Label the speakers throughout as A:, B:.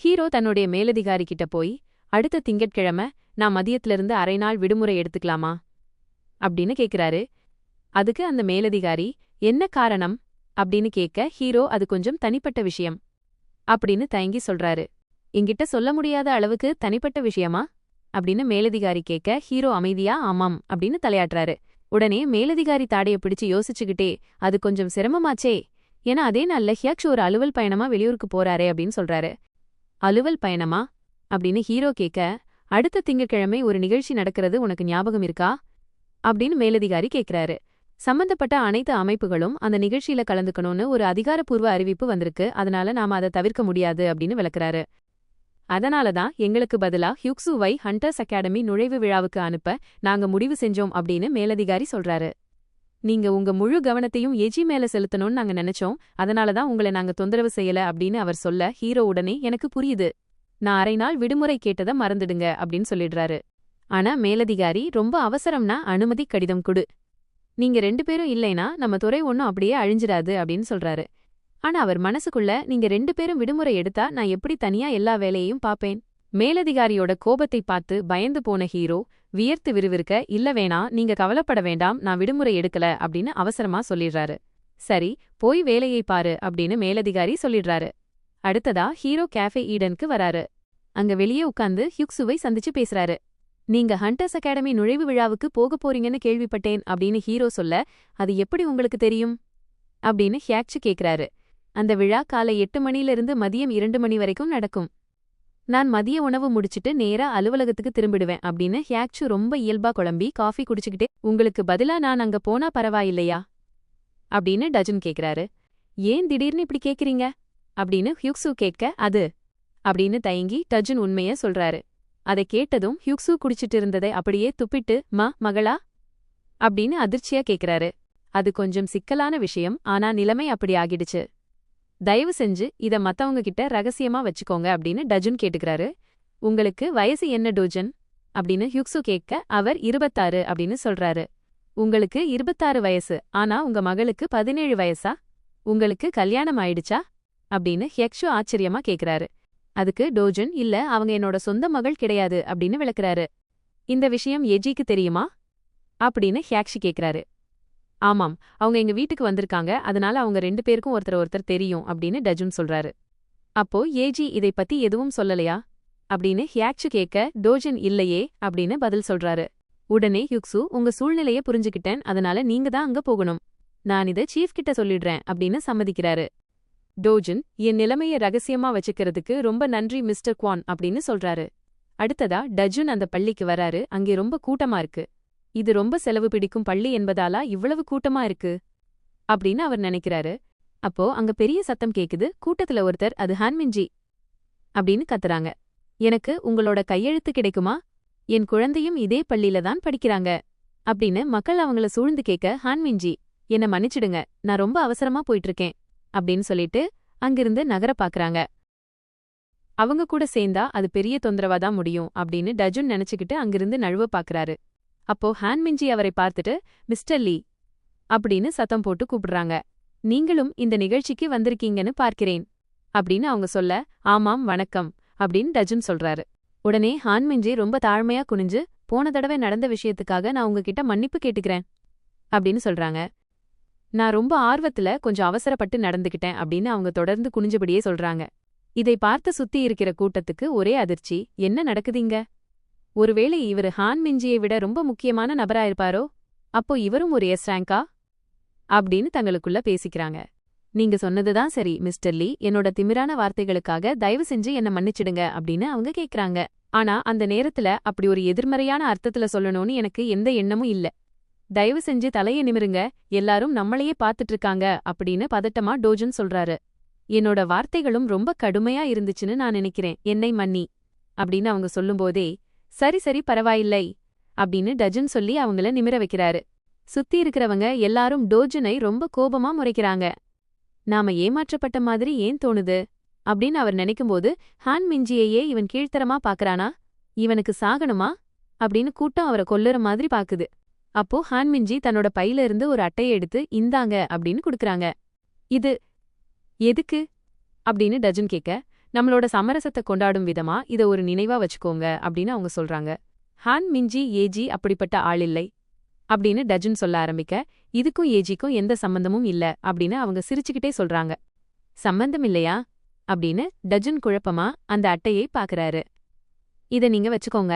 A: Hero தன்னுடைய மேலதிகாரி கிட்ட போய், அடுத்த திங்கட்கிழமை நான் மதியத்திலிருந்து அரை நாள் விடுமுறை எடுத்துக்கலாமா அப்படின்னு கேக்குறாரு. அதுக்கு அந்த மேலதிகாரி, என்ன காரணம் அப்படின்னு கேட்க ஹீரோ அது கொஞ்சம் தனிப்பட்ட விஷயம் அப்படின்னு தயங்கி சொல்றாரு. என்கிட்ட சொல்ல முடியாத அளவுக்கு தனிப்பட்ட விஷயமா அப்படின்னு மேலதிகாரி கேட்க ஹீரோ அமைதியா ஆமாம் அப்படின்னு தலையாட்டுறாரு. உடனே மேலதிகாரி தாடைய பிடிச்சு யோசிச்சுக்கிட்டே, அது கொஞ்சம் சிரமமாச்சே, ஏன்னா அதே நாள்ல ஹியாக்ஷு ஒரு அலுவல் பயணமா வெளியூருக்கு போறாரே அப்படின்னு சொல்றாரு. அலுவல் பயணமா அப்படின்னு ஹீரோ கேட்க, அடுத்த திங்கட்கிழமை ஒரு நிகழ்ச்சி நடக்கிறது உனக்கு ஞாபகம் இருக்கா அப்படின்னு மேலதிகாரி கேட்கிறாரு. சம்பந்தப்பட்ட அனைத்து அமைப்புகளும் அந்த நிகழ்ச்சியில கலந்துக்கணும்னு ஒரு அதிகாரப்பூர்வ அறிவிப்பு வந்திருக்கு, அதனால நாம அதை தவிர்க்க முடியாது அப்படின்னு விளக்குறாரு. அதனாலதான் எங்களுக்கு பதிலா ஹியூக்ஸுவை ஹண்டர்ஸ் அகாடமி நுழைவு விழாவுக்கு அனுப்ப நாங்க முடிவு செஞ்சோம் அப்படின்னு மேலதிகாரி சொல்றாரு. நீங்க உங்க முழு கவனத்தையும் ஏஜி மேல செலுத்தணும்னு நாங்க நினைச்சோம், அதனாலதான் உங்களை நாங்க தொந்தரவு செய்யல அப்படின்னு அவர் சொல்ல ஹீரோ உடனே எனக்கு புரியுது, நான் அரை நாள் விடுமுறை கேட்டதை மறந்துடுங்க அப்படின்னு சொல்லிடுறாரு. ஆனா மேலதிகாரி ரொம்ப அவசரம்னா அனுமதி கடிதம் கொடு, நீங்க 2 பேரும் இல்லைனா நம்ம துறை ஒன்னும் அப்படியே அழிஞ்சிராது அப்படின்னு சொல்றாரு. ஆனா அவர் மனசுக்குள்ள, நீங்க 2 பேரும் விடுமுறை எடுத்தா நான் எப்படி தனியா எல்லா வேலையையும் பாப்பேன். மேலதிகாரியோட கோபத்தை பார்த்து பயந்து போன ஹீரோ வியர்த்து விறுவிறுக்க, இல்ல வேணா, நீங்க கவலைப்பட வேண்டாம், நான் விடுமுறை எடுக்கல அப்படின்னு அவசரமா சொல்லிடுறாரு. சரி, போய் வேலையை பாரு அப்படின்னு மேலதிகாரி சொல்லிடுறாரு. அடுத்ததா ஹீரோ கேஃபே ஈடனுக்கு வராரு. அங்க வெளியே உட்கார்ந்து ஹியூக்ஸுவை சந்திச்சு பேசுறாரு. நீங்க ஹண்டர்ஸ் அகாடமி நுழைவு விழாவுக்கு போக போறீங்கன்னு கேள்விப்பட்டேன் அப்படின்னு ஹீரோ சொல்ல, அது எப்படி உங்களுக்கு தெரியும் அப்படின்னு ஹியாக்ஷு கேக்குறாரு. அந்த விழா காலை 8 மணியிலிருந்து மதியம் 2 மணி வரைக்கும் நடக்கும். நான் மதிய உணவு முடிச்சிட்டு நேரா அலுவலகத்துக்கு திரும்பிடுவேன் அப்படின்னு ஹியாக்ஷு ரொம்ப இயல்பா குழம்பி காஃபி குடிச்சுக்கிட்டே, உங்களுக்கு பதிலா நான் அங்க போனா பரவாயில்லையா அப்படின்னு டஜன் கேக்குறாரு. ஏன் திடீர்னு இப்படி கேக்குறீங்க அப்படின்னு ஹியூக்ஸு கேட்க, அது அப்படின்னு தயங்கி டஜன் உண்மைய சொல்றாரு. அதை கேட்டதும் ஹியூக்ஸு குடிச்சிட்டு இருந்ததை அப்படியே துப்பிட்டு, மகளா அப்படின்னு அதிர்ச்சியா கேக்குறாரு. அது கொஞ்சம் சிக்கலான விஷயம், ஆனா நிலைமை அப்படி ஆகிடுச்சு, தயவு செஞ்சு இத மத்தவங்க கிட்ட ரகசியமா வச்சுக்கோங்க அப்படின்னு டஜன் கேட்டுக்கிறாரு. உங்களுக்கு வயசு என்ன டோஜன் அப்படின்னு ஹியூக்ஸு கேட்க, அவர் 26 அப்படின்னு சொல்றாரு. உங்களுக்கு 26 வயசு, ஆனா உங்க மகளுக்கு 17 வயசா, உங்களுக்கு கல்யாணம் ஆயிடுச்சா அப்படின்னு ஹியாக்ஷு ஆச்சரியமா கேக்குறாரு. அதுக்கு டோஜன், இல்ல, அவங்க என்னோட சொந்த மகள் கிடையாது அப்படின்னு விளக்குறாரு. இந்த விஷயம் ஏஜிக்கு தெரியுமா அப்படின்னு ஹியாக்ஷு கேக்குறாரு. ஆமாம், அவங்க எங்க வீட்டுக்கு வந்திருக்காங்க, அதனால அவங்க 2 பேருக்கும் ஒருத்தர் தெரியும் அப்படின்னு டஜன் சொல்றாரு. அப்போ ஏஜி இதை பத்தி எதுவும் சொல்லலையா அப்படின்னு ஹியாக்ஷு கேட்க, டோஜன் இல்லையே அப்படின்னு பதில் சொல்றாரு. உடனே ஹியூக்ஸு, உங்க சூழ்நிலைய புரிஞ்சுக்கிட்டேன், அதனால நீங்க தான் அங்க போகணும், நான் இதை சீஃப் கிட்ட சொல்லிடுறேன் அப்படின்னு சம்மதிக்கிறாரு. டோஜன், என் நிலைமைய ரகசியமா வச்சுக்கிறதுக்கு ரொம்ப நன்றி மிஸ்டர் குவான் அப்படின்னு சொல்றாரு. அடுத்ததா டஜன் அந்த பள்ளிக்கு வராரு. அங்கே ரொம்ப கூட்டமா இருக்கு. இது ரொம்ப செலவு பிடிக்கும் பள்ளி என்பதாலா இவ்வளவு கூட்டமா இருக்கு அப்படின்னு அவர் நினைக்கிறாரு. அப்போ அங்க பெரிய சத்தம் கேக்குது. கூட்டத்துல ஒருத்தர், அது ஹான்மின்ஜி அப்படின்னு கத்துறாங்க. எனக்கு உங்களோட கையெழுத்து கிடைக்குமா, என் குழந்தையும் இதே பள்ளியில தான் படிக்கிறாங்க அப்படின்னு மக்கள் அவங்கள சூழ்ந்து கேட்க, ஹான்மின்ஜி, என்ன மன்னிச்சிடுங்க, நான் ரொம்ப அவசரமா போயிட்டு இருக்கேன் அப்படின்னு சொல்லிட்டு அங்கிருந்து நகர பாக்குறாங்க. அவங்க கூட சேர்ந்தா அது பெரிய தொந்தரவாதான் முடியும் அப்படின்னு டஜன் நினைச்சுக்கிட்டு அங்கிருந்து நழுவ பாக்குறாரு. அப்போ ஹான்மின்ஜி அவரை பார்த்துட்டு, மிஸ்டர் லீ அப்படின்னு சத்தம் போட்டு கூப்பிடுறாங்க. நீங்களும் இந்த நிகழ்ச்சிக்கு வந்திருக்கீங்கன்னு பார்க்கிறேன் அப்படின்னு அவங்க சொல்ல, ஆமாம் வணக்கம் அப்படின்னு டஜன் சொல்றாரு. உடனே ஹான்மின்ஜி ரொம்ப தாழ்மையா குனிஞ்சு, போன தடவை நடந்த விஷயத்துக்காக நான் உங்ககிட்ட மன்னிப்பு கேட்டுக்கிறேன் அப்படின்னு சொல்றாங்க. நான் ரொம்ப ஆர்வத்துல கொஞ்சம் அவசரப்பட்டு நடந்துகிட்டேன் அப்படின்னு அவங்க தொடர்ந்து குனிஞ்சபடியே சொல்றாங்க. இதை பார்த்து சுத்தி இருக்கிற கூட்டத்துக்கு ஒரே அதிர்ச்சி, என்ன நடக்குதுங்க, ஒருவேளை இவரு ஹான்மின்ஜியை விட ரொம்ப முக்கியமான நபராயிருப்பாரோ, அப்போ இவரும் ஒரு எஸ் ரேங்கா அப்படின்னு தங்களுக்குள்ள பேசிக்கிறாங்க. நீங்க சொன்னதுதான் சரி மிஸ்டர் லீ, என்னோட திமிரான வார்த்தைகளுக்காக தயவு செஞ்சு என்ன மன்னிச்சிடுங்க அப்படின்னு அவங்க கேக்குறாங்க. ஆனா அந்த நேரத்துல அப்படி ஒரு எதிர்மறையான அர்த்தத்துல சொல்லணும்னு எனக்கு எந்த எண்ணமும் இல்ல, தயவு செஞ்சு தலைய நிமிருங்க, எல்லாரும் நம்மளையே பாத்துட்டு இருக்காங்க அப்படின்னு பதட்டமா டோஜன் சொல்றாரு. என்னோட வார்த்தைகளும் ரொம்ப கடுமையா இருந்துச்சுன்னு நான் நினைக்கிறேன், என்னை மன்னி அப்படின்னு அவங்க சொல்லும்போதே, சரி சரி பரவாயில்லை அப்படின்னு டஜன் சொல்லி அவங்கள நிமிர வைக்கிறாரு. சுத்தி இருக்கிறவங்க எல்லாரும் டோஜனை ரொம்ப கோபமா முறைக்கிறாங்க. நாம ஏமாற்றப்பட்ட மாதிரி ஏன் தோணுது அப்படின்னு அவர் நினைக்கும்போது, ஹான்மின்ஜியையே இவன் கீழ்த்தரமா பாக்குறானா, இவனுக்கு சாகணுமா அப்படின்னு கூட்டம் அவரை கொல்லுற மாதிரி பாக்குது. அப்போ ஹான்மின்ஜி தன்னோட பையில இருந்து ஒரு அட்டையை எடுத்து, இந்தாங்க அப்படின்னு குடுக்கறாங்க. இது எதுக்கு அப்படின்னு டஜன் கேட்க, நம்மளோட சமரசத்தை கொண்டாடும் விதமா இத ஒரு நினைவா வச்சுக்கோங்க அப்படின்னு அவங்க சொல்றாங்க. ஹான் மிஞ்சி ஏஜி அப்படிப்பட்ட ஆள் இல்லை அப்படின்னு டஜன் சொல்ல ஆரம்பிக்க, இதுக்கும் ஏஜிக்கும் எந்த சம்பந்தமும் இல்ல அப்படின்னு அவங்க சிரிச்சுக்கிட்டே சொல்றாங்க. சம்பந்தம் இல்லையா அப்படின்னு டஜன் குழப்பமா அந்த அட்டையை பாக்குறாரு. இத நீங்க வச்சுக்கோங்க,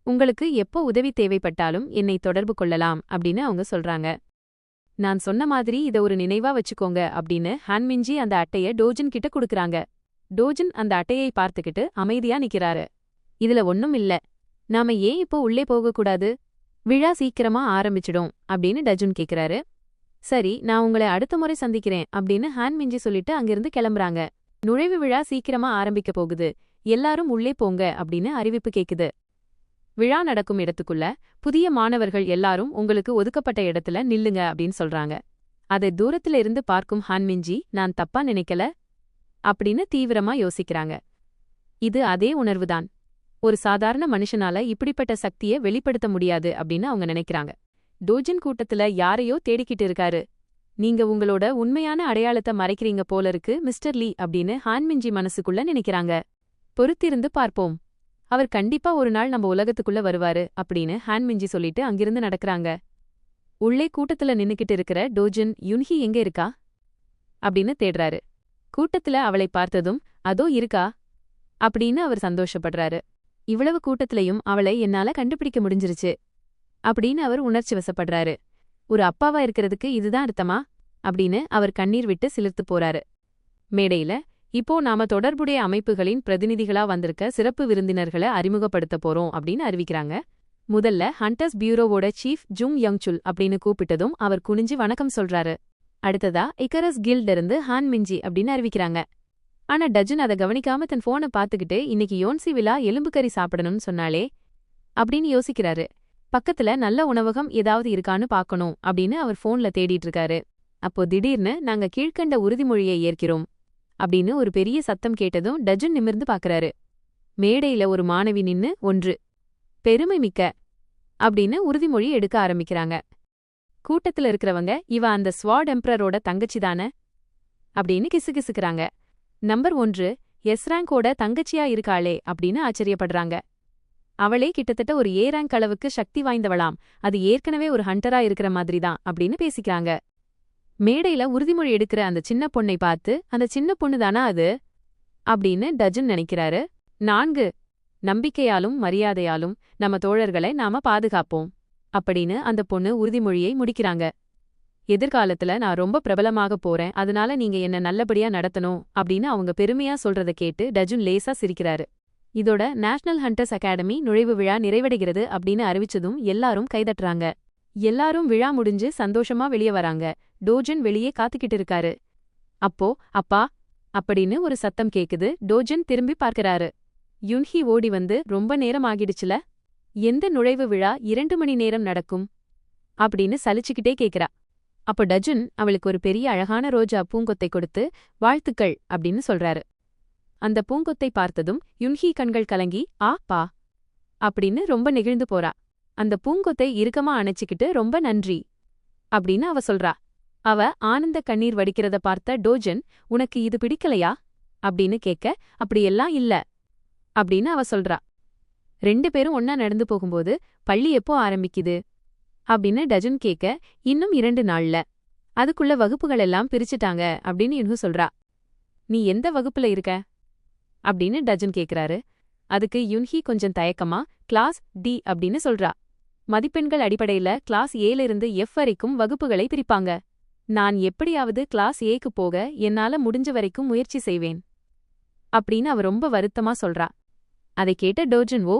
A: உங்களுக்கு எப்போ உதவி தேவைப்பட்டாலும் என்னை தொடர்பு கொள்ளலாம் அப்படின்னு அவங்க சொல்றாங்க. நான் சொன்ன மாதிரி இத ஒரு நினைவா வச்சுக்கோங்க அப்படின்னு ஹான்மிஞ்சி அந்த அட்டைய டோஜன் கிட்ட குடுக்கறாங்க. டோஜன் அந்த அட்டையை பார்த்துக்கிட்டு அமைதியா நிக்கிறாரு. இதுல ஒண்ணும் இல்ல, நாம ஏன் இப்போ உள்ளே போகக்கூடாது? விழா சீக்கிரமா ஆரம்பிச்சிடும் அப்படின்னு டஜன் கேக்குறாரு. சரி, நான் உங்களை அடுத்த முறை சந்திக்கிறேன் அப்படின்னு ஹான்மிஞ்சி சொல்லிட்டு அங்கிருந்து கிளம்புறாங்க. நுழைவு விழா சீக்கிரமா ஆரம்பிக்க போகுது, எல்லாரும் உள்ளே போங்க அப்படின்னு அறிவிப்பு கேக்குது. விழா நடக்கும் இடத்துக்குள்ள புதிய மாணவர்கள் எல்லாரும் உங்களுக்கு ஒதுக்கப்பட்ட இடத்துல நில்லுங்க அப்படின்னு சொல்றாங்க. அதை தூரத்துல இருந்து பார்க்கும் ஹான்மிஞ்சி, நான் தப்பா நினைக்கல அப்படின்னு தீவிரமா யோசிக்கிறாங்க. இது அதே உணர்வுதான். ஒரு சாதாரண மனுஷனால இப்படிப்பட்ட சக்தியை வெளிப்படுத்த முடியாது அப்படின்னு அவங்க நினைக்கிறாங்க. டோஜன் கூட்டத்துல யாரையோ தேடிக்கிட்டு இருக்காரு. நீங்க உங்களோட உண்மையான அடையாளத்தை மறைக்கிறீங்க போல இருக்கு மிஸ்டர் லீ அப்படின்னு ஹான்மிஞ்சி மனசுக்குள்ள நினைக்கிறாங்க. பொறுத்திருந்து பார்ப்போம், அவர் கண்டிப்பா ஒரு நாள் நம்ம உலகத்துக்குள்ள வருவாரு அப்படின்னு ஹான்மிஞ்சி சொல்லிட்டு அங்கிருந்து நடக்கறாங்க. உள்ளே கூட்டத்துல நின்னுக்கிட்டு இருக்கிற டோஜன் யுன்ஹி எங்க இருக்கா அப்படின்னு தேடுறாரு. கூட்டத்துல அவளை பார்த்ததும் அதோ இருக்கா அப்படின்னு அவர் சந்தோஷப்படுறாரு. இவ்வளவு கூட்டத்திலையும் அவளை என்னால கண்டுபிடிக்க முடிஞ்சிருச்சு அப்படின்னு அவர் உணர்ச்சி வசப்படுறாரு. ஒரு அப்பாவா இருக்கிறதுக்கு இதுதான் அர்த்தமா அப்படின்னு அவர் கண்ணீர் விட்டு சிலிர்த்து போறாரு. மேடையில இப்போ நாம தொடர்புடைய அமைப்புகளின் பிரதிநிதிகளா வந்திருக்க சிறப்பு விருந்தினர்களை அறிமுகப்படுத்த போறோம் அப்படின்னு அறிவிக்கிறாங்க. முதல்ல ஹண்டர்ஸ் பியூரோவோட சீஃப் ஜுங் யங்சுல் அப்படின்னு கூப்பிட்டதும் அவர் குனிஞ்சு வணக்கம் சொல்றாரு. அடுத்ததா இக்கரஸ் கில்ட் இருந்து ஹான்மிஞ்சி அப்படின்னு அறிவிக்கிறாங்க. ஆனா டஜன் அதை கவனிக்காம தன் போனை பார்த்துக்கிட்டு இன்னைக்கு யோன்சி விழா எலும்புக்கறி சாப்பிடணும்னு சொன்னாலே அப்படின்னு யோசிக்கிறாரு. பக்கத்துல நல்ல உணவகம் ஏதாவது இருக்கான்னு பார்க்கணும் அப்படின்னு அவர் போன்ல தேடிட்டு இருக்காரு. அப்போ திடீர்னு நாங்க கீழ்க்கண்ட உறுதிமொழியை ஏற்கிறோம் அப்படின்னு ஒரு பெரிய சத்தம் கேட்டதும் டஜன் நிமிர்ந்து பாக்குறாரு. மேடையில ஒரு மாணவி நின்னு ஒன்று பெருமை மிக்க அப்படின்னு உறுதிமொழி எடுக்க ஆரம்பிக்கிறாங்க. கூட்டத்துல இருக்கிறவங்க இவ அந்த ஸ்வாட் எம்பரரோட தங்கச்சிதானே அப்படின்னு கிசுகிசுக்கிறாங்க. நம்பர் 1 எஸ் ரேங்கோட தங்கச்சியா இருக்காளே அப்படின்னு ஆச்சரியப்படுறாங்க. அவளே கிட்டத்தட்ட ஒரு ஏ ரேங்க் அளவுக்கு சக்தி வாய்ந்தவளாம், அது ஏற்கனவே ஒரு ஹண்டரா இருக்கிற மாதிரிதான் அப்படின்னு பேசிக்கிறாங்க. மேடையில உறுதிமொழி எடுக்கிற அந்த சின்ன பொண்ணை பார்த்து அந்த சின்ன பொண்ணுதானா அது அப்படின்னு டஜன் நினைக்கிறாரு. 4 நம்பிக்கையாலும் மரியாதையாலும் நம்ம தோழர்களை நாம பாதுகாப்போம் அப்படின்னு அந்த பொண்ணு உறுதிமொழியை முடிக்கிறாங்க. எதிர்காலத்துல நான் ரொம்ப பிரபலமாக போறேன், அதனால நீங்க என்ன நல்லபடியா நடத்தணும் அப்படின்னு அவங்க பெருமையா சொல்றத கேட்டு டஜன் லேசா சிரிக்கிறாரு. இதோட நேஷனல் ஹண்டர்ஸ் அகாடமி நுழைவு விழா நிறைவடைகிறது அப்படின்னு அறிவிச்சதும் எல்லாரும் கைதட்டுறாங்க. எல்லாரும் விழா முடிஞ்சு சந்தோஷமா வெளியே வராங்க. டோஜன் வெளியே காத்துக்கிட்டு இருக்காரு. அப்போ அப்பா அப்படின்னு ஒரு சத்தம் கேக்குது. டோஜன் திரும்பி பார்க்கறாரு. யுன்ஹி ஓடி வந்து ரொம்ப நேரம் ஆகிடுச்சுல, எந்த நுழைவு விழா 2 மணி நேரம் நடக்கும் அப்படின்னு சலிச்சுக்கிட்டே கேக்குறா. அப்போ டஜன் அவளுக்கு ஒரு பெரிய அழகான ரோஜா பூங்கொத்தை கொடுத்து வாழ்த்துக்கள் அப்படின்னு சொல்றாரு. அந்த பூங்கொத்தை பார்த்ததும் யுன்ஹி கண்கள் கலங்கி ஆ பா அப்படின்னு ரொம்ப நெகிழ்ந்து போறா. அந்த பூங்கொத்தை இறுக்கமா அணைச்சிக்கிட்டு ரொம்ப நன்றி அப்படின்னு அவ சொல்றா. அவ ஆனந்த கண்ணீர் வடிக்கிறத பார்த்த டோஜன் உனக்கு இது பிடிக்கலையா அப்படின்னு கேட்க, அப்படியெல்லாம் இல்ல அப்படின்னு அவ சொல்றா. 2 பேரும் ஒன்னா நடந்து போகும்போது பள்ளி எப்போ ஆரம்பிக்குது அப்படின்னு டஜன் கேட்க, இன்னும் 2 நாள்ல, அதுக்குள்ள வகுப்புகள் எல்லாம் பிரிச்சுட்டாங்க அப்படின்னு யுன்ஹு சொல்றா. நீ எந்த வகுப்புல இருக்க அப்படின்னு டஜன் கேக்குறாரு. அதுக்கு யுன்ஹி கொஞ்சம் தயக்கமா கிளாஸ் டி அப்படின்னு சொல்றா. மதிப்பெண்கள் அடிப்படையில கிளாஸ் ஏல இருந்து எஃப் வரைக்கும் வகுப்புகளை பிரிப்பாங்க. நான் எப்படியாவது கிளாஸ் ஏக்கு போக என்னால முடிஞ்ச வரைக்கும் முயற்சி செய்வேன் அப்படின்னு அவ ரொம்ப வருத்தமா சொல்றா. அதை கேட்ட டோஜன் ஓ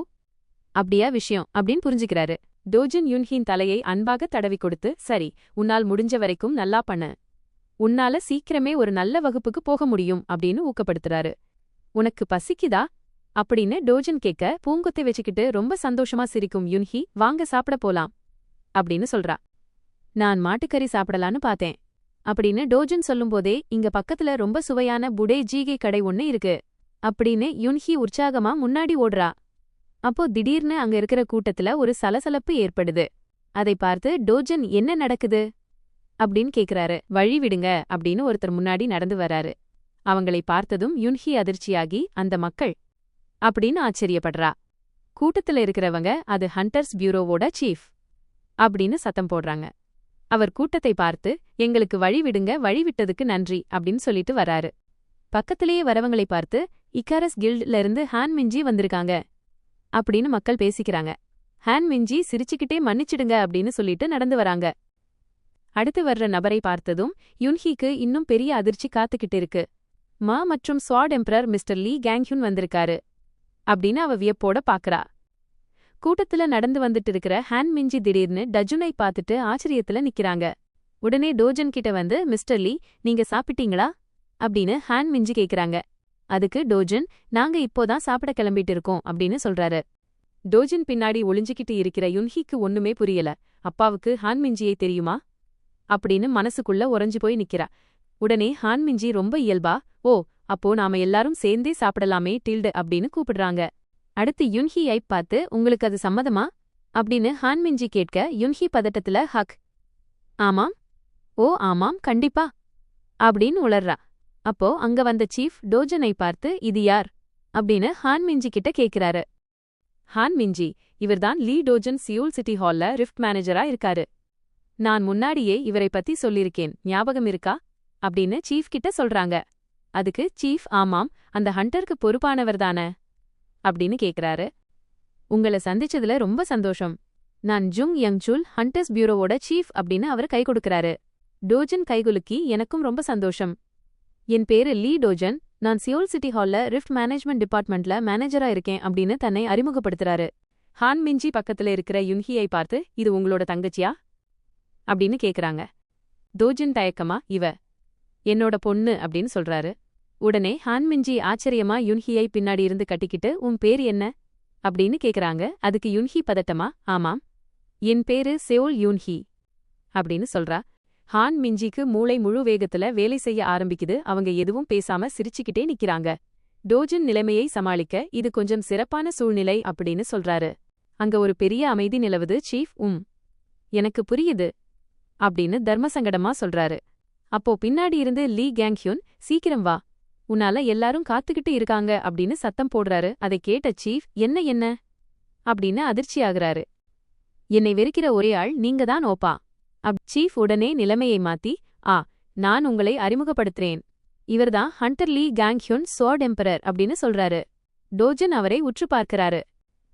A: அப்படியா விஷயம் அப்படின்னு புரிஞ்சுக்கிறாரு. டோஜன் யுன்ஹின் தலையை அன்பாக தடவி கொடுத்து, சரி, உன்னால் முடிஞ்ச வரைக்கும் நல்லா பண்ணு, உன்னால சீக்கிரமே ஒரு நல்ல வகுப்புக்கு போக முடியும் அப்படின்னு ஊக்கப்படுத்துறாரு. உனக்கு பசிக்குதா அப்படின்னு டோஜன் கேட்க, பூங்கொத்தை வச்சுக்கிட்டு ரொம்ப சந்தோஷமா சிரிக்கும் யுன்ஹி வாங்க சாப்பிட போலாம் அப்படின்னு சொல்றா. நான் மாட்டுக்கறி சாப்பிடலான்னு பார்த்தேன் அப்படின்னு டோஜன் சொல்லும்போதே இங்க பக்கத்துல ரொம்ப சுவையான புடே ஜீகை கடை ஒன்னு இருக்கு அப்படின்னு யுன்ஹி உற்சாகமா முன்னாடி ஓடுறா. அப்போ திடீர்னு அங்க இருக்கிற கூட்டத்துல ஒரு சலசலப்பு ஏற்படுது. அதை பார்த்து டோஜன் என்ன நடக்குது அப்படின்னு கேக்குறாரு. வழி விடுங்க அப்படின்னு ஒருத்தர் முன்னாடி நடந்து வராரு. அவங்களை பார்த்ததும் யுன்ஹி அதிர்ச்சியாகி அந்த மக்கள் அப்படின்னு ஆச்சரியப்படுறா. கூட்டத்துல இருக்கிறவங்க அது ஹண்டர்ஸ் பியூரோவோட சீஃப் அப்படின்னு சத்தம் போடுறாங்க. அவர் கூட்டத்தை பார்த்து எங்களுக்கு வழி விடுங்க, வழி விட்டதுக்கு நன்றி அப்படின்னு சொல்லிட்டு வராரு. பக்கத்திலேயே வரவங்களை பார்த்து இக்காரஸ் கில்ட்ல இருந்து ஹான் மிஞ்சி வந்திருக்காங்க அப்படின்னு மக்கள் பேசிக்கிறாங்க. ஹான் மிஞ்சி சிரிச்சுக்கிட்டே மன்னிச்சிடுங்க அப்படின்னு சொல்லிட்டு நடந்து வராங்க. அடுத்து வர்ற நபரை பார்த்ததும் யுன்ஹிக்கு இன்னும் பெரிய அதிர்ச்சி காத்துக்கிட்டு இருக்கு. மா மற்றும் ஸ்வாட் எம்பரர் மிஸ்டர் லீ கேங்ஹுன் வந்திருக்காரு அப்படின்னு அவ வியப்போட பாக்குறா. கூட்டத்துல நடந்து வந்துட்டு இருக்கிற ஹான் மிஞ்சி திடீர்னு டஜுனை பார்த்துட்டு ஆச்சரியத்துல நிக்கிறாங்க. உடனே டோஜன் கிட்ட வந்து மிஸ்டர் லீ நீங்க சாப்பிட்டீங்களா அப்படின்னு ஹான் மிஞ்சி கேக்குறாங்க. அதுக்கு டோஜன் நாங்க இப்போதான் சாப்பிட கிளம்பிட்டு இருக்கோம் அப்படின்னு சொல்றாரு. டோஜன் பின்னாடி ஒளிஞ்சுக்கிட்டு இருக்கிற யுன்ஹிக்கு ஒண்ணுமே புரியல. அப்பாவுக்கு ஹான் மிஞ்சியை தெரியுமா அப்படின்னு மனசுக்குள்ள உறைஞ்சு போய் நிக்கிறா. உடனே ஹான் மிஞ்சி ரொம்ப இயல்பா ஓ அப்போ நாம எல்லாரும் சேர்ந்தே சாப்பிடலாமே டில்டு அப்படின்னு கூப்பிடுறாங்க. அடுத்து யுன்ஹியை பார்த்து உங்களுக்கு அது சம்மதமா அப்படின்னு ஹான் மிஞ்சி கேட்க யுன்ஹி பதட்டத்துல ஹக் ஆமாம் ஓ ஆமாம் கண்டிப்பா அப்படின்னு உளர்றா. அப்போ அங்க வந்த சீஃப் டோஜனை பார்த்து இது யார் அப்படின்னு ஹான் மிஞ்சி கிட்ட கேக்குறாரு. ஹான் மிஞ்சி இவர்தான் லீ டோஜன் சியோல் சிட்டி ஹால்ல ரிஃப்ட் மேனேஜரா இருக்காரு. நான் முன்னாடியே இவரை பத்தி சொல்லிருக்கேன், ஞாபகம் இருக்கா அப்படின்னு சீஃப் கிட்ட சொல்றாங்க. அதுக்கு சீஃப் ஆமாம் அந்த ஹண்டருக்கு பொறுப்பானவர்தானே அப்படின்னு கேக்குறாரு. உங்கள சந்திச்சதுல ரொம்ப சந்தோஷம். நான் ஜுங் யங்சுல் ஹண்டர்ஸ் பியூரோவோட சீஃப் அப்படின்னு அவர் கை கொடுக்கறாரு. டோஜன் கைகுலுக்கி எனக்கும் ரொம்ப சந்தோஷம். என் பேரு லீ டோஜன், நான் சியோல் சிட்டி ஹால்ல ரிஃப்ட் மேனேஜ்மெண்ட் டிபார்ட்மெண்ட்ல மேனேஜரா இருக்கேன் அப்படின்னு தன்னை அறிமுகப்படுத்துறாரு. ஹான் மிஞ்சி பக்கத்துல இருக்கிற யுன்ஹியை பார்த்து இது உங்களோட தங்கச்சியா அப்படின்னு கேக்குறாங்க. டோஜன் தயக்கமா இவ என்னோட பொண்ணு அப்படின்னு சொல்றாரு. உடனே ஹான் மிஞ்சி ஆச்சரியமா யுன்ஹியை பின்னாடி இருந்து கட்டிக்கிட்டு உன் பேர் என்ன அப்படின்னு கேக்குறாங்க. அதுக்கு யுன்ஹி பதட்டமா ஆமாம் என் பேரு செயோல் யூன்ஹி அப்படின்னு சொல்றா. ஹான் மிஞ்சிக்கு மூளை முழு வேகத்துல வேலை செய்ய ஆரம்பிக்குது. அவங்க எதுவும் பேசாம சிரிச்சுக்கிட்டே நிக்கிறாங்க. டோஜன் நிலைமையை சமாளிக்க இது கொஞ்சம் சிறப்பான சூழ்நிலை அப்படின்னு சொல்றாரு. அங்க ஒரு பெரிய அமைதி நிலவுது. சீஃப் எனக்கு புரியுது அப்படின்னு தர்மசங்கடமா சொல்றாரு. அப்போ பின்னாடி இருந்து லீ கேங்ஹுன் சீக்கிரம் வா, உன்னால எல்லாரும் காத்துக்கிட்டு இருக்காங்க அப்படின்னு சத்தம் போடுறாரு. அதை கேட்ட சீஃப் என்ன அப்படின்னு அதிர்ச்சியாகிறாரு. என்னை வெறுக்கிற ஒரே ஆள் நீங்க தான் ஓப்பா சீஃப் உடனே நிலைமையை மாத்தி நான் உங்களை அறிமுகப்படுத்துறேன், இவர்தான் ஹண்டர் லீ கேங்ஹுன் ஸ்வாட் எம்பரர் அப்படின்னு சொல்றாரு. டோஜன் அவரை உற்று பார்க்கிறாரு.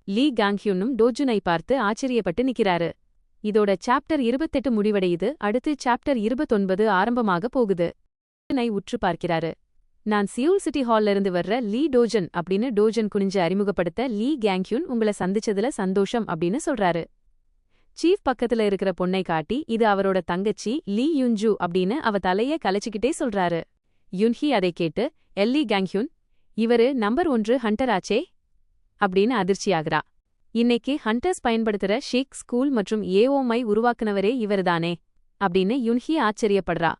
A: லீ கேங்ஹுனும் டோஜனை பார்த்து ஆச்சரியப்பட்டு நிக்கிறாரு. இதோட சாப்டர் 28 முடிவடையுது. அடுத்து சாப்டர் 29 ஆரம்பமாக போகுது. உற்று பார்க்கிறாரு. நான் சியோல் சிட்டி ஹால்ல இருந்து வர்ற லீ டோஜன் அப்படின்னு டோஜன் குனிஞ்சு அறிமுகப்படுத்த லீ கேங்ஹுன் உங்களை சந்திச்சதுல சந்தோஷம் அப்படின்னு சொல்றாரு. சீஃப் பக்கத்துல இருக்கிற பொண்ணை காட்டி இது அவரோட தங்கச்சி லீ யுன்ஜு அப்படின்னு அவ தலைய கலைச்சுக்கிட்டே சொல்றாரு. யுன்ஹி அதை கேட்டு லீ கேங்ஹுன் இவரு நம்பர் 1 ஹண்டராச்சே அப்படின்னு அதிர்ச்சியாகிறா. இன்னைக்கு ஹண்டர்ஸ் பயன்படுத்துற ஷேக் ஸ்கூல் மற்றும் ஏஓமை உருவாக்குனவரே இவர்தானே அப்படின்னு யுன்ஹி ஆச்சரியப்படுறா.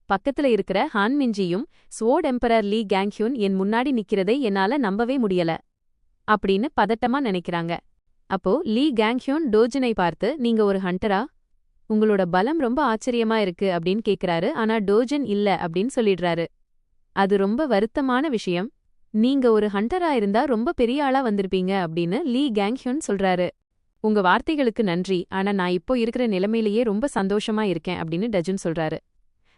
A: பக்கத்துல இருக்கிற ஹான் மிஞ்சியும் ஸ்வோர்ட் எம்பரர் லீ கேங்ஹுன் என் முன்னாடி நிக்கிறதை என்னால நம்பவே முடியல அப்படின்னு பதட்டமா நினைக்கிறாங்க. அப்போ லீ கேங்ஹுன் டோஜனை பார்த்து நீங்க ஒரு ஹண்டரா, உங்களோட பலம் ரொம்ப ஆச்சரியமா இருக்கு அப்படின்னு கேக்குறாரு. ஆனா டோஜன் இல்ல அப்படின்னு சொல்லிடுறாரு. அது ரொம்ப வருத்தமான விஷயம், நீங்க ஒரு ஹண்டரா இருந்தா ரொம்ப பெரிய ஆளா வந்திருப்பீங்க அப்படின்னு லீ கேங்ஹுன் சொல்றாரு. உங்க வார்த்தைகளுக்கு நன்றி, ஆனா நான் இப்போ இருக்கிற நிலைமையிலேயே ரொம்ப சந்தோஷமா இருக்கேன் அப்படின்னு டஜன் சொல்றாரு.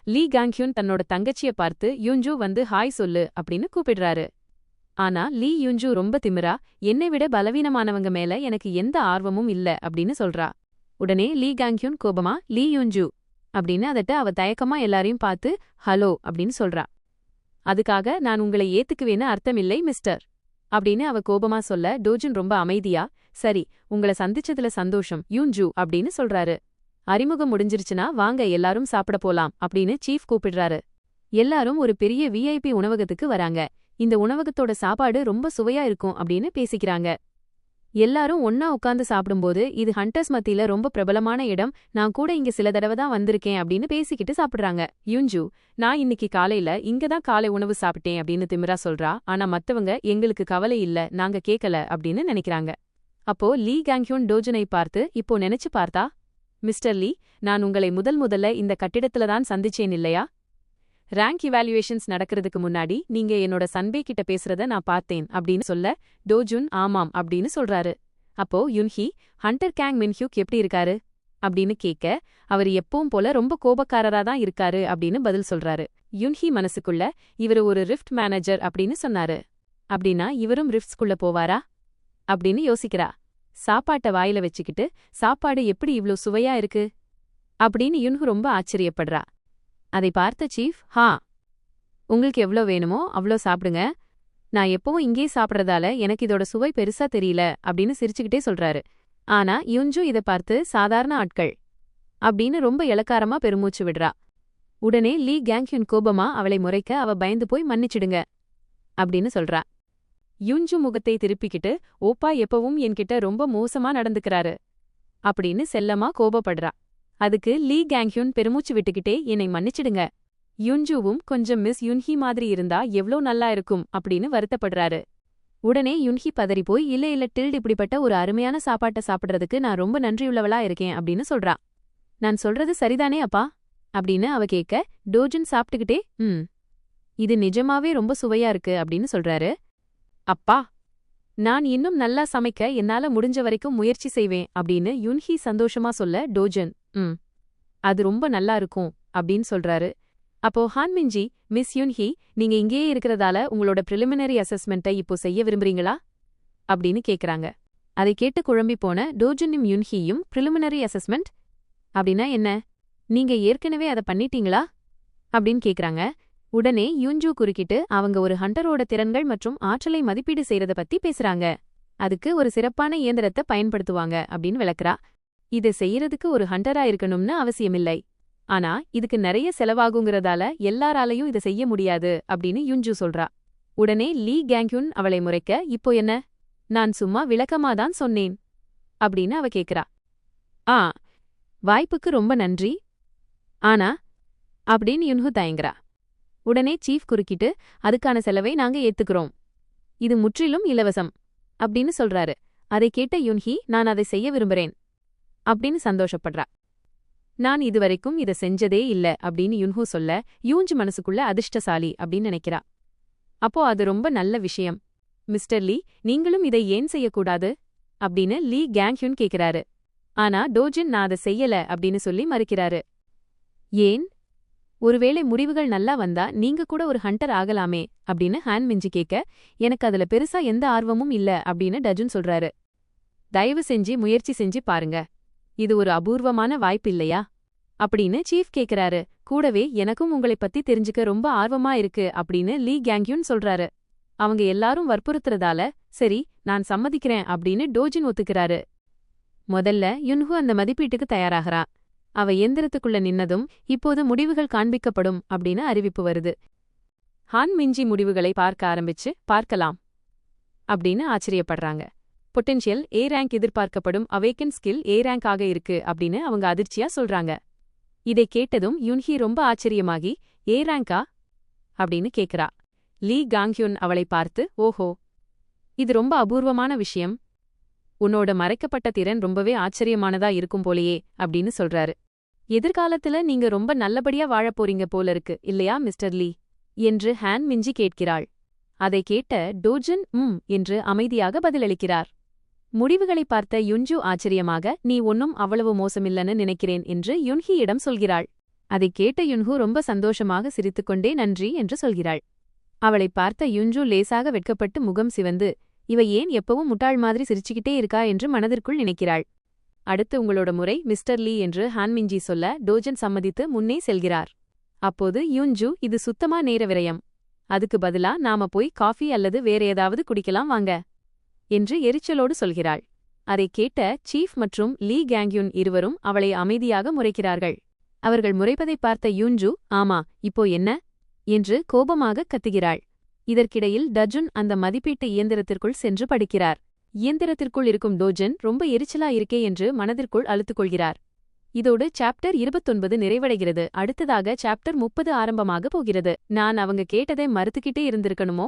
A: லீ கேங்ஹுன் தன்னோட தங்கச்சிய பார்த்து யுன்ஜு வந்து ஹாய் சொல்லு அப்படின்னு கூப்பிடுறாரு. ஆனா லீ யுன்ஜு ரொம்ப திமிரா என்னை விட பலவீனமானவங்க மேல எனக்கு எந்த ஆர்வமும் இல்ல அப்படின்னு சொல்றா. உடனே லீ கேங்ஹுன் கோபமா லீ யுன்ஜு அப்படின்னு அதட்ட அவ தயக்கமா எல்லாரையும் பார்த்து ஹலோ அப்படின்னு சொல்றா. அதுக்காக நான் உங்களை ஏத்துக்குவேன்னு அர்த்தமில்லை மிஸ்டர் அப்படின்னு அவ கோபமா சொல்ல டோஜன் ரொம்ப அமைதியா சரி உங்கள சந்திச்சதுல சந்தோஷம் யூன்ஜு அப்படின்னு சொல்றாரு. அறிமுகம் முடிஞ்சிருச்சுனா வாங்க எல்லாரும் சாப்பிட போலாம் அப்படின்னு சீஃப் கூப்பிடுறாரு. எல்லாரும் ஒரு பெரிய விஐபி உணவகத்துக்கு வராங்க. இந்த உணவகத்தோட சாப்பாடு ரொம்ப சுவையா இருக்கும் அப்படின்னு பேசிக்கிறாங்க. எல்லாரும் ஒன்னா உட்கார்ந்து சாப்பிடும்போது இது ஹண்டர்ஸ் மத்தியில ரொம்ப பிரபலமான இடம், நான் கூட இங்க சில தடவை தான் வந்திருக்கேன் அப்படின்னு பேசிக்கிட்டு சாப்பிடுறாங்க. யுன்ஜு நான் இன்னைக்கு காலையில இங்கதான் காலை உணவு சாப்பிட்டேன் அப்படின்னு திமிரா சொல்றா. ஆனா மத்தவங்க எங்களுக்கு கவலை இல்ல, நாங்க கேக்கல அப்படின்னு நினைக்கிறாங்க. அப்போ லீ கேங்ஹுன் டோஜனை பார்த்து இப்போ நினைச்சு பார்த்தா மிஸ்டர் லீ, நான் உங்களை முதல்ல இந்த கட்டிடத்துல தான் சந்திச்சேன் இல்லையா, ரேங்க் இவாலுவேஷன்ஸ் நடக்கிறதுக்கு முன்னாடி நீங்க என்னோட சன்பே கிட்ட பேசுறத நான் பார்த்தேன் அப்படின்னு சொல்ல டோஜுன் ஆமாம் அப்படின்னு சொல்றாரு. அப்போ யுன்ஹி ஹண்டர் கேங் மின்ஹ்யூக் எப்படி இருக்காரு அப்படின்னு கேட்க அவர் எப்பவும் போல ரொம்ப கோபக்காரரா தான் இருக்காரு அப்படின்னு பதில் சொல்றாரு. யுன்ஹி மனசுக்குள்ள இவரு ஒரு ரிஃப்ட் மேனேஜர் அப்படின்னு சொன்னாரு. அப்படின்னா இவரும் ரிஃப்ட்ஸ்குள்ள போவாரா அப்படின்னு யோசிக்கிறா. சாப்பாட்ட வாயில வச்சுக்கிட்டு சாப்பாடு எப்படி இவ்ளோ சுவையா இருக்கு அப்படின்னு யுன்ஹு ரொம்ப ஆச்சரியப்படுறா. அதை பார்த்த சீஃப், உங்களுக்கு எவ்ளோ வேணுமோ அவ்ளோ சாப்பிடுங்க, நான் எப்பவும் இங்கே சாப்பிட்றதால எனக்கு இதோட சுவை பெருசா தெரியல அப்படின்னு சிரிச்சுக்கிட்டே சொல்றாரு. ஆனா யுன்ஜு இதை பார்த்து சாதாரண ஆட்கள் அப்படின்னு ரொம்ப இளக்காரமா பெருமூச்சு விடுறா. உடனே லீ கேங்ஹ்யூன் கோபமா அவளை முறைக்க அவ பயந்து போய் மன்னிச்சிடுங்க அப்படின்னு சொல்றா. யுன்ஜு முகத்தை திருப்பிக்கிட்டு ஓப்பா எப்பவும் என்கிட்ட ரொம்ப மோசமா நடந்துக்கிறாரு அப்படின்னு செல்லமா கோபப்படுறா. அதுக்கு லீ கேங்ஹ்யூன் பெருமூச்சு விட்டுக்கிட்டே என்னை மன்னிச்சிடுங்க, யுன்ஜுவும் கொஞ்சம் மிஸ் யுன்ஹி மாதிரி இருந்தா எவ்ளோ நல்லா இருக்கும் அப்படின்னு வருத்தப்படுறாரு. உடனே யுன்ஹி பதறிப்போய் இல்ல டில்ட் இப்படிப்பட்ட ஒரு அருமையான சாப்பாட்ட சாப்பிடுறதுக்கு நான் ரொம்ப நன்றியுள்ளவளா இருக்கேன் அப்படின்னு சொல்றா. நான் சொல்றது சரிதானே அப்பா அப்படின்னு அவ கேட்க டோஜன் சாப்பிட்டுக்கிட்டே இது நிஜமாவே ரொம்ப சுவையா இருக்கு அப்படின்னு சொல்றாரு. அப்பா, நான் இன்னும் நல்லா சமைக்க என்னால முடிஞ்ச வரைக்கும் முயற்சி செய்வேன் அப்படின்னு யுன்ஹி சந்தோஷமா சொல்ல டோஜன் அது ரொம்ப நல்லா இருக்கும் அப்படின்னு சொல்றாரு. அப்போ ஹான்மின்ஜி, மிஸ் யுன்ஹி, நீங்க இங்கேயே இருக்கிறதால உங்களோட பிரிலிமினரி அசஸ்மெண்ட்டை இப்போ செய்ய விரும்புறீங்களா அப்படின்னு கேக்குறாங்க. அதை கேட்டு குழம்பி போன டோஜனும் யுன்ஹியும் பிரிலிமினரி அசஸ்மெண்ட் அப்படின்னா என்ன, நீங்க ஏற்கனவே அதை பண்ணிட்டீங்களா அப்படின்னு கேக்குறாங்க. உடனே யுன்ஜு குறுக்கிட்டு அவங்க ஒரு ஹண்டரோட திறன்கள் மற்றும் ஆற்றலை மதிப்பீடு செய்யறத பத்தி பேசுறாங்க. அதுக்கு ஒரு சிறப்பான இயந்திரத்தை பயன்படுத்துவாங்க அப்படின்னு விளக்குறா. இதை செய்யறதுக்கு ஒரு ஹண்டரா இருக்கணும்னு அவசியமில்லை, ஆனா இதுக்கு நிறைய செலவாகுங்கிறதால எல்லாராலையும் இதை செய்ய முடியாது அப்படின்னு யுன்ஜு சொல்றா. உடனே லீ கேங்ஹ்யூன் அவளை முறைக்க இப்போ என்ன, நான் சும்மா விளக்கமாதான் சொன்னேன் அப்படின்னு அவ கேக்குறா. வாய்ப்புக்கு ரொம்ப நன்றி ஆனா அப்படின்னு யுன்ஹு தயங்குறா. உடனே சீஃப் குறுக்கிட்டு அதுக்கான செலவை நாங்க ஏத்துக்கிறோம், இது முற்றிலும் இலவசம் அப்படின்னு சொல்றாரு. அதை கேட்ட யுன்ஹி நான் அதை செய்ய விரும்புறேன் அப்படின்னு சந்தோஷப்படுறா. நான் இதுவரைக்கும் இதை செஞ்சதே இல்ல அப்படின்னு யுன்ஹு சொல்ல யூஞ்சு மனசுக்குள்ள அதிர்ஷ்டசாலி அப்படின்னு நினைக்கிறா. அப்போ அது ரொம்ப நல்ல விஷயம் மிஸ்டர் லீ, நீங்களும் இதை ஏன் செய்யக்கூடாது அப்படின்னு லீ கேங்ஹ்யூன் கேக்குறாரு. ஆனா டோஜின் நான் அதை செய்யல அப்படின்னு சொல்லி மறுக்கிறாரு. ஏன், ஒருவேளை முடிவுகள் நல்லா வந்தா நீங்க கூட ஒரு ஹண்டர் ஆகலாமே அப்படின்னு ஹான்மின்ஜி கேட்க எனக்கு அதுல பெருசா எந்த ஆர்வமும் இல்ல அப்படின்னு டஜுன் சொல்றாரு. தயவு செஞ்சு முயற்சி செஞ்சு பாருங்க, இது ஒரு அபூர்வமான வாய்ப்பு இல்லையா அப்படின்னு சீஃப் கேக்குறாரு. கூடவே எனக்கும் உங்களைப் பத்தி தெரிஞ்சுக்க ரொம்ப ஆர்வமா இருக்கு அப்படின்னு லீ கேங்ஹ்யூன் சொல்றாரு. அவங்க எல்லாரும் வற்புறுத்துறதால சரி நான் சம்மதிக்கிறேன் அப்படின்னு டோஜின் ஒத்துக்கிறாரு. முதல்ல யுன்ஹு அந்த மதிப்பீட்டுக்கு தயாராகிறா. அவ எந்திரத்துக்குள்ள நின்னதும் இப்போது முடிவுகள் காண்பிக்கப்படும் அப்படின்னு அறிவிப்பு வருது. ஹான்மின்ஜி முடிவுகளை பார்க்க ஆரம்பிச்சு பார்க்கலாம் அப்படின்னு ஆச்சரியப்படுறாங்க. பொட்டென்ஷியல் ஏ ரேங்க் எதிர்பார்க்கப்படும் அவேக்கன் ஸ்கில் ஏ ரேங்க் ஆக இருக்கு அப்படின்னு அவங்க அதிர்ச்சியா சொல்றாங்க. இதை கேட்டதும் யுன்ஹி ரொம்ப ஆச்சரியமாகி ஏ ரேங்கா அப்படின்னு கேக்குறா. லீ காங்ஹ்யூன் அவளை பார்த்து ஓஹோ, இது ரொம்ப அபூர்வமான விஷயம், உன்னோட மறைக்கப்பட்ட திறன் ரொம்பவே ஆச்சரியமானதா இருக்கும் போலையே அப்படின்னு சொல்றாரு. எதிர்காலத்துல நீங்க ரொம்ப நல்லபடியா வாழப்போறீங்க போல இருக்கு இல்லையா மிஸ்டர் லீ என்று ஹான்மின்ஜி கேட்கிறாள். அதை கேட்ட டோஜன் என்று அமைதியாக பதிலளிக்கிறார். முடிவுகளை பார்த்த யுன்ஜு ஆச்சரியமாக நீ ஒன்னும் அவ்வளவு மோசமில்லன்னு நினைக்கிறேன் என்று யுன்ஹியிடம் சொல்கிறாள். அதை கேட்ட யுன்ஹு ரொம்ப சந்தோஷமாக சிரித்துக்கொண்டே நன்றி என்று சொல்கிறாள். அவளை பார்த்த யுன்ஜு லேசாக வெட்கப்பட்டு முகம் சிவந்து இவ ஏன் எப்பவும் முட்டாள் மாதிரி சிரிச்சுக்கிட்டே இருக்கா என்று மனதிற்குள் நினைக்கிறாள். அடுத்து உங்களோட முறை மிஸ்டர் லீ என்று ஹான்மின்ஜி சொல்ல டோஜன் சம்மதித்து முன்னே செல்கிறார். அப்போது யுன்ஜு இது சுத்தமா நேர விரயம், அதுக்கு பதிலா நாம போய் காஃபி அல்லது வேற ஏதாவது குடிக்கலாம் வாங்க என்று எரிச்சலோடு சொல்கிறாள். அதை கேட்ட சீஃப் மற்றும் லீ கேங்ஹ்யூன் இருவரும் அவளை அமைதியாக முறைக்கிறார்கள். அவர்கள் முறைப்பதை பார்த்த யுன்ஜு ஆமா இப்போ என்ன என்று கோபமாக கத்துகிறாள். இதற்கிடையில் டஜுன் அந்த மதிப்பீட்டு இயந்திரத்திற்குள் சென்று படிக்கிறார். இயந்திரத்திற்குள் இருக்கும் டோஜன் ரொம்ப எரிச்சலா இருக்கே என்று மனதிற்குள் அழுத்துக்கொள்கிறார். இதோடு சாப்டர் 29 நிறைவடைகிறது. அடுத்ததாக சாப்டர் 30 ஆரம்பமாக போகிறது. நான் அவங்க கேட்டதை மறுத்துக்கிட்டே இருந்திருக்கணுமோ,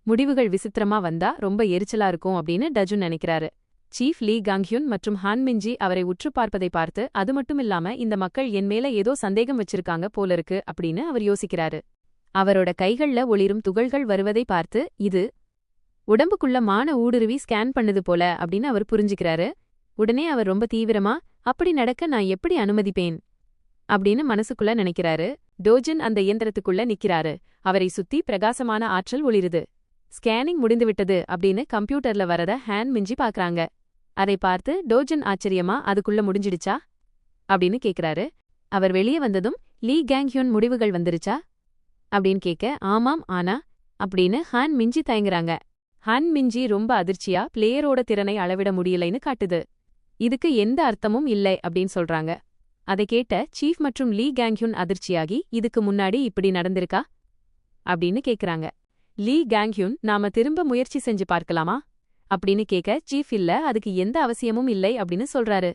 A: முடிவுகள் விசித்திரமா வந்தா ரொம்ப எரிச்சலா இருக்கும் அப்படின்னு டஜுன் நினைக்கிறாரு. சீஃப் லீ காங்ஹ்யுன் மற்றும் ஹான் மின்ஜி அவரை உற்று பார்ப்பதை பார்த்து அது மட்டுமில்லாம இந்த மக்கள் என் மேல ஏதோ சந்தேகம் வச்சிருக்காங்க போலருக்கு அப்படின்னு அவர் யோசிக்கிறாரு. அவரோட கைகள்ல ஒளிரும் துகள்கள் வருவதை பார்த்து இது உடம்புக்குள்ள ஊடுருவி ஸ்கேன் பண்ணுது போல அப்படின்னு அவர் புரிஞ்சுக்கிறாரு. உடனே அவர் ரொம்ப தீவிரமா அப்படி நடக்க நான் எப்படி அனுமதிப்பேன் அப்படின்னு மனசுக்குள்ள நினைக்கிறாரு. டோஜன் அந்த இயந்திரத்துக்குள்ள நிக்கிறாரு. அவரை சுத்தி பிரகாசமான ஆற்றல் ஒளிருது. ஸ்கேனிங் முடிந்துவிட்டது அப்படின்னு கம்ப்யூட்டர்ல வரத ஹான் மின்ஜி பாக்குறாங்க. அதை பார்த்து டோஜன் ஆச்சரியமா அதுக்குள்ள முடிஞ்சிடுச்சா அப்படின்னு கேக்குறாரு. அவர் வெளியே வந்ததும் லீ காங்ஹ்யுன் முடிவுகள் வந்துருச்சா அப்படின்னு கேட்க ஆமாம் ஆனா அப்படின்னு ஹான் மின்ஜி தயங்குறாங்க. ஹான் மின்ஜி ரொம்ப அதிர்ச்சியா பிளேயரோட திறனை அளவிட முடியலைன்னு காட்டுது. இதுக்கு எந்த அர்த்தமும் இல்லை அப்படின்னு சொல்றாங்க. அதை கேட்ட சீஃப் மற்றும் லீ காங்ஹ்யுன் அதிர்ச்சியாகி இதுக்கு முன்னாடி இப்படி நடந்திருக்கா அப்படின்னு கேக்குறாங்க. லீ காங்ஹ்யுன் நாம திரும்ப முயற்சி செஞ்சு பார்க்கலாமா அப்படின்னு கேட்க சீஃப் இல்ல அதுக்கு எந்த அவசியமும் இல்லை அப்படின்னு சொல்றாரு.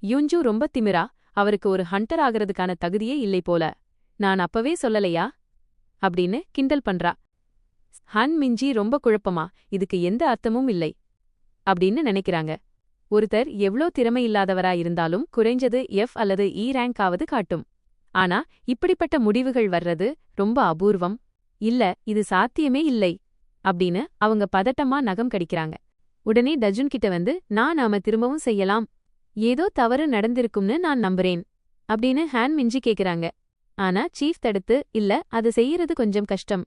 A: யுஞ்சு ரொம்ப திமிரா அவருக்கு ஒரு ஹண்டர் ஆகிறதுக்கான தகுதியே இல்லை போல நான் அப்பவே சொல்லலையா அப்படின்னு கிண்டல் பண்றா. ஹான் மின்ஜி ரொம்ப குழப்பமா இதுக்கு எந்த அர்த்தமும் இல்லை அப்படின்னு நினைக்கிறாங்க. ஒருத்தர் எவ்ளோ திறமையில்லாதவரா இருந்தாலும் குறைஞ்சது எஃப் அல்லது இ ரேங்க் ஆவது காட்டும். ஆனா இப்படிப்பட்ட முடிவுகள் வர்றது ரொம்ப அபூர்வம். இல்ல இது சாத்தியமே இல்லை அப்படின்னு அவங்க பதட்டமா நகம் கடிக்கிறாங்க. உடனே டஜுன் கிட்ட வந்து நாம திரும்பவும் செய்யலாம். ஏதோ தவறு நடந்திருக்கும்னு நான் நம்புறேன் அப்படின்னு ஹான் மின்ஜி கேக்குறாங்க. ஆனா சீஃப் தடுத்து இல்ல அது செய்யறது கொஞ்சம் கஷ்டம்.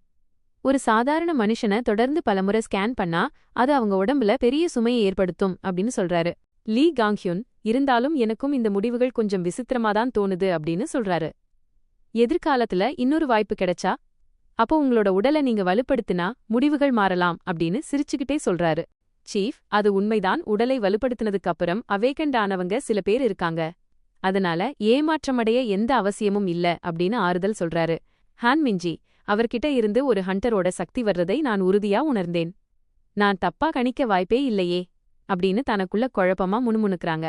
A: ஒரு சாதாரண மனுஷனை தொடர்ந்து பலமுறை ஸ்கேன் பண்ணா அது அவங்க உடம்புல பெரிய சுமையை ஏற்படுத்தும் அப்படின்னு சொல்றாரு. லீ காங்ஹ்யுன் இருந்தாலும் எனக்கும் இந்த முடிவுகள் கொஞ்சம் விசித்திரமாதான் தோணுது அப்படின்னு சொல்றாரு. எதிர்காலத்துல இன்னொரு வாய்ப்பு கிடைச்சா அப்போ உங்களோட உடலை நீங்க வலுப்படுத்தினா முடிவுகள் மாறலாம் அப்படின்னு சிரிச்சுக்கிட்டே சொல்றாரு. சீஃப் அது உண்மைதான். உடலை வலுப்படுத்தினதுக்கு அப்புறம் அவேக்கண்ட் ஆனவங்க சில பேர் இருக்காங்க. அதனால ஏமாற்றமடைய எந்த அவசியமும் இல்ல அப்படின்னு ஆறுதல் சொல்றாரு. ஹான் மின்ஜி அவர்கிட்ட இருந்து ஒரு ஹண்டரோட சக்தி வர்றதை நான் உறுதியா உணர்ந்தேன். நான் தப்பா கணிக்க வாய்ப்பே இல்லையே அப்படின்னு தனக்குள்ள குழப்பமா முணுமுணுக்குறாங்க.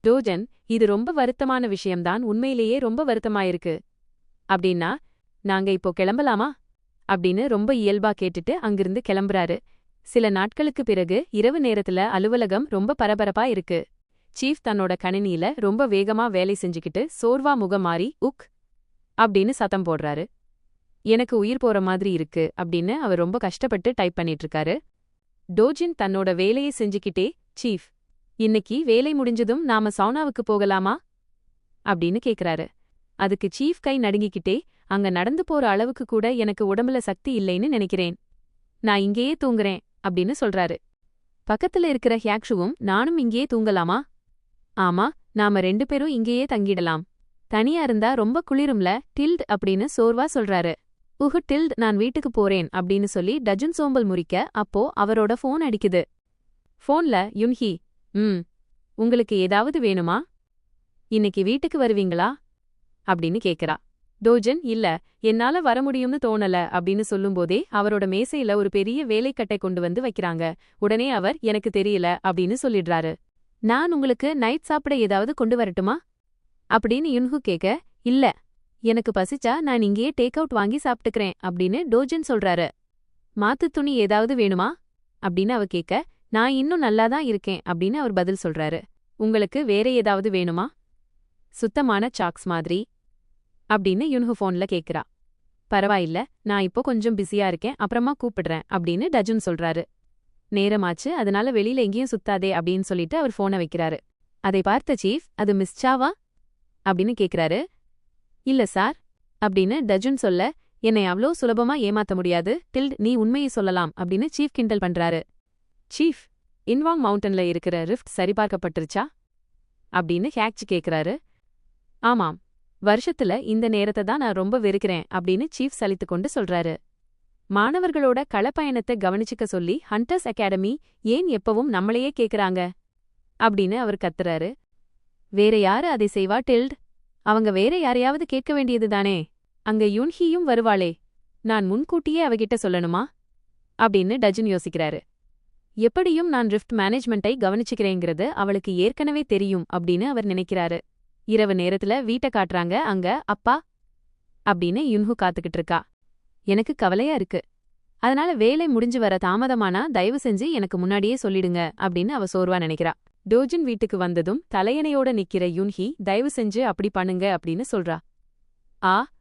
A: டோஜன் இது ரொம்ப வருத்தமான விஷயம்தான். உண்மையிலேயே ரொம்ப வருத்தமாயிருக்கு. அப்படின்னா நாங்க இப்போ கிளம்பலாமா அப்படின்னு ரொம்ப இயல்பா கேட்டுட்டு அங்கிருந்து கிளம்புறாரு. சில நாட்களுக்கு பிறகு இரவு நேரத்துல அலுவலகம் ரொம்ப பரபரப்பா இருக்கு. சீஃப் தன்னோட கணினியில ரொம்ப வேகமா வேலை செஞ்சுக்கிட்டு சோர்வா முகம் மாறி உக் அப்படின்னு சத்தம் போடுறாரு. எனக்கு உயிர் போற மாதிரி இருக்கு அப்படின்னு அவர் ரொம்ப கஷ்டப்பட்டு டைப் பண்ணிட்டு இருக்காரு. டோஜின் தன்னோட வேலையை செஞ்சுக்கிட்டே சீஃப் இன்னைக்கு வேலை முடிஞ்சதும் நாம சவுனாவுக்கு போகலாமா அப்படின்னு கேக்குறாரு. அதுக்கு சீஃப் கை நடுங்கிக்கிட்டே அங்க நடந்து போற அளவுக்கு கூட எனக்கு உடம்புல சக்தி இல்லைன்னு நினைக்கிறேன். நான் இங்கேயே தூங்குறேன் அப்படின்னு சொல்றாரு. பக்கத்துல இருக்கிற ஹியாக்ஷுவும் நானும் இங்கேயே தூங்கலாமா? ஆமா நாம 2 பேரும் இங்கேயே தங்கிடலாம். தனியா இருந்தா ரொம்ப குளிரும்ல டில்ட் அப்படின்னு சோர்வா சொல்றாரு. டில்ட் நான் வீட்டுக்கு போறேன் அப்படின்னு சொல்லி டஜன் சோம்பல் முறிக்க அப்போ அவரோட ஃபோன் அடிக்குது. ஃபோன்ல யுன்ஹி உங்களுக்கு ஏதாவது வேணுமா? இன்னைக்கு வீட்டுக்கு வருவீங்களா அப்படின்னு கேக்குறா. டோஜன் இல்ல என்னால வர முடியும்னு தோணல அப்படின்னு சொல்லும்போதே அவரோட மேசையில ஒரு பெரிய வேலைக்கட்டை கொண்டு வந்து வைக்கிறாங்க. உடனே அவர் எனக்கு தெரியல அப்படின்னு சொல்லிடுறாரு. நான் உங்களுக்கு நைட் சாப்பிட ஏதாவது கொண்டு வரட்டுமா அப்படின்னு யுன்ஹு கேட்க இல்ல எனக்கு பசிச்சா நான் இங்கேயே டேக் அவுட் வாங்கி சாப்பிட்டுக்கிறேன் அப்படின்னு டோஜன் சொல்றாரு. மாத்துத் துணி ஏதாவது வேணுமா அப்படின்னு அவ கேட்க நான் இன்னும் நல்லாதான் இருக்கேன் அப்படின்னு அவர் பதில் சொல்றாரு. உங்களுக்கு வேற ஏதாவது வேணுமா? சுத்தமான சாக்ஸ் மாதிரி அப்படின்னு யுன்ஹு ஃபோன்ல கேக்குறா. பரவாயில்ல நான் இப்போ கொஞ்சம் பிஸியா இருக்கேன் அப்புறமா கூப்பிடுறேன் அப்படின்னு டஜுன் சொல்றாரு. நேரமாச்சு அதனால வெளியில எங்கேயும் சுத்தாதே அப்படின்னு சொல்லிட்டு அவர் ஃபோனை வைக்கிறாரு. அதை பார்த்த சீஃப் அது மிஸ் சாவா அப்படின்னு கேக்குறாரு. இல்ல சார் அப்படின்னு டஜுன் சொல்ல என்னை அவ்ளோ சுலபமா ஏமாத்த முடியாது டில்ட் நீ உண்மையை சொல்லலாம் அப்படின்னு சீஃப் கிண்டல் பண்றாரு. சீஃப் இன்வாங் மவுண்டன்ல இருக்கிற ரிஃப்ட் சரிபார்க்கப்பட்டுருச்சா அப்படின்னு ஹேக்ச் கேக்குறாரு. ஆமாம் வருஷத்துல இந்த நேரத்தை தான் நான் ரொம்ப வெறுக்கிறேன் அப்படின்னு சீஃப் சலித்துக்கொண்டு சொல்றாரு. மாணவர்களோட களப்பயணத்தை கவனிச்சுக்க சொல்லி ஹண்டர்ஸ் அகாடமி ஏன் எப்பவும் நம்மளையே கேக்குறாங்க அப்படின்னு அவர் கத்துறாரு. வேற யாரு அதை செய்வா டில்ட்? அவங்க வேற யாரையாவது கேட்க வேண்டியதுதானே. அங்க யுன்ஹியும் வருவாளே, நான் முன்கூட்டியே அவகிட்ட சொல்லணுமா அப்படின்னு டஜன் யோசிக்கிறாரு. எப்படியும் நான் ரிஃப்ட் மேனேஜ்மெண்ட்டை கவனிச்சுக்கிறேங்கிறது அவளுக்கு ஏற்கனவே தெரியும் அப்படின்னு அவர் நினைக்கிறாரு. இரவு நேரத்துல வீட்டை காட்டுறாங்க. அங்க அப்பா அப்படின்னு யுன்ஹு காத்துக்கிட்டு இருக்கா. எனக்கு கவலையா இருக்கு. அதனால வேலை முடிஞ்சு வர தாமதமானா தயவு செஞ்சு எனக்கு முன்னாடியே சொல்லிடுங்க அப்படின்னு அவ சோர்வா நினைக்கிறா. டோஜன் வீட்டுக்கு வந்ததும் தலையணையோட நிக்கிற யுன்ஹி தயவு செஞ்சு அப்படி பண்ணுங்க அப்படின்னு சொல்றா.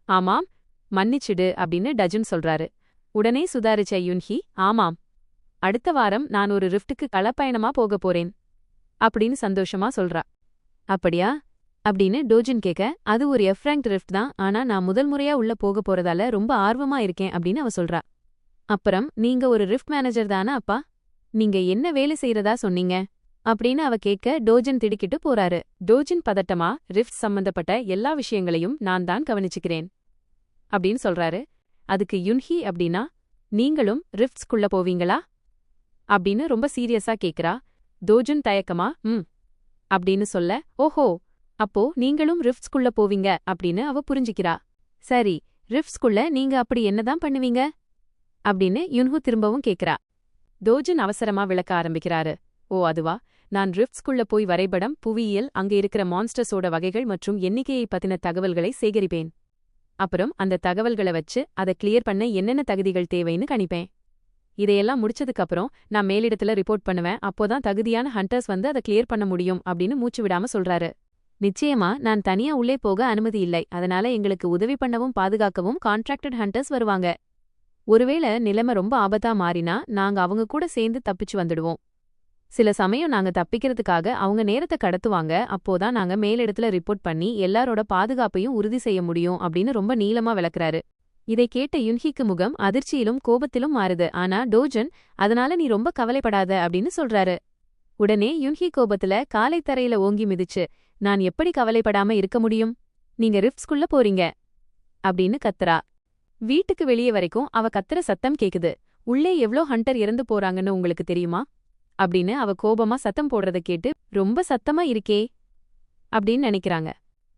A: ஆமாம், மன்னிச்சிடு அப்படின்னு டஜன் சொல்றாரு. உடனே சுதாரிச்ச யுன்ஹி, ஆமாம், அடுத்த வாரம் நான் ஒரு ரிஃப்ட்டுக்கு களப்பயணமா போக போறேன் அப்படின்னு சந்தோஷமா சொல்றா. அப்படியா அப்படின்னு டோஜன் கேட்க, அது ஒரு எஃப்ரேங்க்ட் ரிஃப்ட் தான், ஆனா நான் முதல் முறையா உள்ள போக போறதால ரொம்ப ஆர்வமா இருக்கேன் அப்படின்னு அவ சொல்றா. அப்புறம் நீங்க ஒரு ரிஃப்ட் மேனேஜர் தானே அப்பா? நீங்க என்ன வேலை செய்யறதா சொன்னீங்க அப்படின்னு அவ கேட்க டோஜன் திடுக்கிட்டு போறாரு. டோஜன் பதட்டமா, ரிஃப்ட் சம்பந்தப்பட்ட எல்லா விஷயங்களையும் நான் தான் கவனிச்சுக்கிறேன் அப்படின்னு சொல்றாரு. அதுக்கு யுன்ஹி, அப்படின்னா நீங்களும் ரிஃப்ட்ஸ்குள்ள போவீங்களா அப்படின்னு ரொம்ப சீரியஸா கேக்குறா. டோஜன் தயக்கமா அப்படின்னு சொல்ல, ஓஹோ, அப்போ நீங்களும் ரிஃப்ட்ஸ்குள்ள போவீங்க அப்படின்னு அவ புரிஞ்சிக்கிறா. சரி, ரிஃப்ட்ஸ்குள்ள நீங்க அப்படி என்னதான் பண்ணுவீங்க அப்படின்னு யுன்ஹு திரும்பவும் கேக்குறா. டோஜன் அவசரமா விளக்க ஆரம்பிக்கிறாரு. ஓ அதுவா, நான் ரிஃப்ட்ஸ்குள்ள போய் வரைபடம், புவியியல், அங்க இருக்கிற மான்ஸ்டர்ஸோட வகைகள் மற்றும் எண்ணிக்கையை பத்தின தகவல்களை சேகரிப்பேன். அப்புறம் அந்த தகவல்களை வச்சு அதை கிளியர் பண்ண என்னென்ன தகுதிகள் தேவைன்னு கணிப்பேன். இதையெல்லாம் முடிச்சதுக்கப்புறம் நான் மேலிடத்துல ரிப்போர்ட் பண்ணுவேன். அப்போதான் தகுதியான ஹண்டர்ஸ் வந்து அதை கிளியர் பண்ண முடியும் அப்படின்னு மூச்சு விடாம சொல்றாரு. நிச்சயமா நான் தனியா உள்ளே போக அனுமதி இல்லை, அதனால எங்களுக்கு உதவி பண்ணவும் பாதுகாக்கவும் கான்ட்ராக்டட் ஹண்டர்ஸ் வருவாங்க. ஒருவேளை நிலைமை ரொம்ப ஆபத்தா மாறினா நாங்க அவங்க கூட சேர்ந்து தப்பிச்சு வந்துடுவோம். சில சமயம் நாங்க தப்பிக்கிறதுக்காக அவங்க நேரத்தை கடத்துவாங்க, அப்போதான் நாங்க மேலிடத்துல ரிப்போர்ட் பண்ணி எல்லாரோட பாதுகாப்பையும் உறுதி செய்ய முடியும் அப்படின்னு ரொம்ப நீளமா விளக்குறாரு. இதை கேட்ட யுன்ஹிக்கு முகம் அதிர்ச்சியிலும் கோபத்திலும் மாறுது. ஆனா டோஜன், அதனால நீ ரொம்ப கவலைப்படாத அப்படின்னு சொல்றாரு. உடனே யுன்ஹி கோபத்துல காலை தரையில ஓங்கி மிதிச்சு, நான் எப்படி கவலைப்படாம இருக்க முடியும், நீங்க ரிஃப்ட்ஸ்குள்ள போறீங்க அப்படின்னு கத்துறா. வீட்டுக்கு வெளியே வரைக்கும் அவ கத்துற சத்தம் கேக்குது. உள்ளே எவ்ளோ ஹண்டர் இறந்து போறாங்கன்னு உங்களுக்கு தெரியுமா அப்படின்னு அவ கோபமா சத்தம் போடுறத கேட்டு, ரொம்ப சத்தமா இருக்கே அப்படின்னு நினைக்கிறாங்க.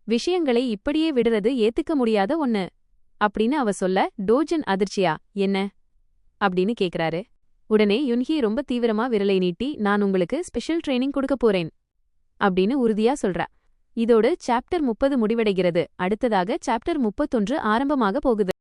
A: விஷயங்களை இப்படியே விடுறது ஏத்துக்க முடியாத ஒன்னு அப்படின்னு அவ சொல்ல, டோஜன் அதிர்ச்சியா, என்ன அப்படின்னு கேக்குறாரு. உடனே யுன்ஹி ரொம்ப தீவிரமா விரலை நீட்டி, நான் உங்களுக்கு ஸ்பெஷல் ட்ரைனிங் கொடுக்க போறேன் அப்படின்னு உறுதியா சொல்றா. இதோடு சாப்டர் 30 முடிவடைகிறது. அடுத்ததாக சாப்டர் 31 ஆரம்பமாக போகுது.